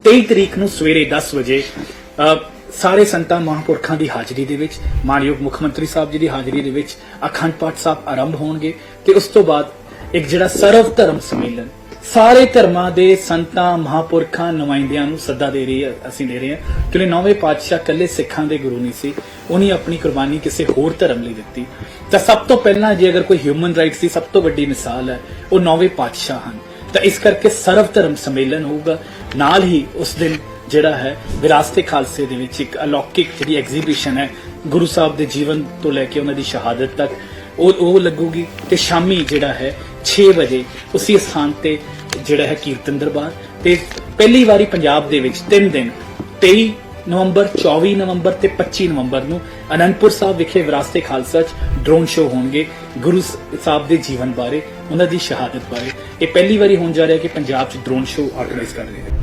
23 ਤਰੀਕ ਨੂੰ ਸਵੇਰੇ 10 ਵਜੇ ਸਾਰੇ ਸੰਤਾਂ ਮਹਾਂਪੁਰਖਾਂ ਦੀ ਹਾਜ਼ਰੀ ਦੇ ਵਿੱਚ, ਮਾਨਯੋਗ ਮੁੱਖ ਮੰਤਰੀ ਸਾਹਿਬ ਜੀ ਦੀ ਹਾਜ਼ਰੀ ਦੇ ਵਿੱਚ ਅਖੰਡ ਪਾਠ ਸਾਹਿਬ ਆਰੰਭ ਹੋਣਗੇ ਤੇ ਉਸ ਤੋਂ ਬਾਅਦ ਇੱਕ ਜਿਹੜਾ ਸਰਵ ਧਰਮ ਸੰਮੇਲਨ ਸਾਰੇ ਧਰਮਾਂ ਦੇ ਸੰਤਾਂ ਮਹਾਂਪੁਰਖਾਂ ਨੁਮਾਇੰਦਿਆਂ ਨੂੰ ਸੱਦਾ ਦੇ ਰਹੇ ਅਸੀਂ ਦੇ ਰਹੇ ਹਾਂ, ਕਿਉਂਕਿ ਨੌਵੇਂ ਪਾਤਸ਼ਾਹ ਇਕੱਲੇ ਸਿੱਖਾਂ ਦੇ ਗੁਰੂ ਨਹੀਂ ਸੀ, ਉਹਨੇ ਆਪਣੀ ਕੁਰਬਾਨੀ ਕਿਸੇ ਹੋਰ ਧਰਮ ਲਈ ਦਿੱਤੀ। ਤਾਂ ਸਭ ਤੋਂ ਪਹਿਲਾਂ ਜੇ ਅਗਰ ਕੋਈ ਹਿਊਮਨ ਰਾਈਟਸ ਦੀ ਸਭ ਤੋਂ ਵੱਡੀ ਮਿਸਾਲ ਹੈ ਉਹ ਨੌਵੇਂ ਪਾਤਸ਼ਾਹ ਹਨ। ਤਾਂ ਇਸ ਕਰਕੇ ਸਰਵ ਧਰਮ ਸੰਮੇਲਨ ਹੋਊਗਾ। ਨਾਲ ਹੀ ਉਸ ਦਿਨ ਜਿਹੜਾ ਹੈ ਵਿਰਾਸਤ-ਏ ਖਾਲਸੇ ਦੇ ਵਿੱਚ ਇੱਕ ਅਲੌਕਿਕ ਜਿਹੜੀ ਐਗਜ਼ੀਬਿਸ਼ਨ ਹੈ ਗੁਰੂ ਸਾਹਿਬ ਦੇ ਜੀਵਨ ਤੋਂ ਲੈ ਕੇ ਉਹਨਾਂ ਦੀ ਸ਼ਹਾਦਤ ਤੱਕ ਉਹ ਲੱਗੂਗੀ। ਤੇ ਸ਼ਾਮੀ ਜਿਹੜਾ ਹੈ 6 ਵਜੇ ਉਸੇ ਸਥਾਨ ਤੇ ਜਿਹੜਾ ਹੈ ਕੀਰਤਨ ਦਰਬਾਰ। ਤੇ ਪਹਿਲੀ ਵਾਰੀ ਪੰਜਾਬ ਦੇ ਵਿੱਚ 3 ਦਿਨ 23 ਨਵੰਬਰ 24 ਨਵੰਬਰ ਤੇ 25 ਨਵੰਬਰ ਨੂੰ ਅਨੰਦਪੁਰ ਸਾਹਿਬ ਵਿਖੇ ਵਿਰਾਸਤ-ਏ ਖਾਲਸਾ 'ਚ ਡਰੋਨ ਸ਼ੋਅ ਹੋਣਗੇ ਗੁਰੂ ਸਾਹਿਬ ਦੇ ਜੀਵਨ ਬਾਰੇ, ਉਹਨਾਂ ਦੀ ਸ਼ਹਾਦਤ ਬਾਰੇ। ਇਹ ਪਹਿਲੀ ਵਾਰੀ ਹੋਣ ਜਾ ਰਿਹਾ ਕਿ ਪੰਜਾਬ 'ਚ ਡਰੋਨ ਸ਼ੋਅ ਆਰਗੇਨਾਈਜ਼ ਕਰ ਰਹੇ ਨੇ।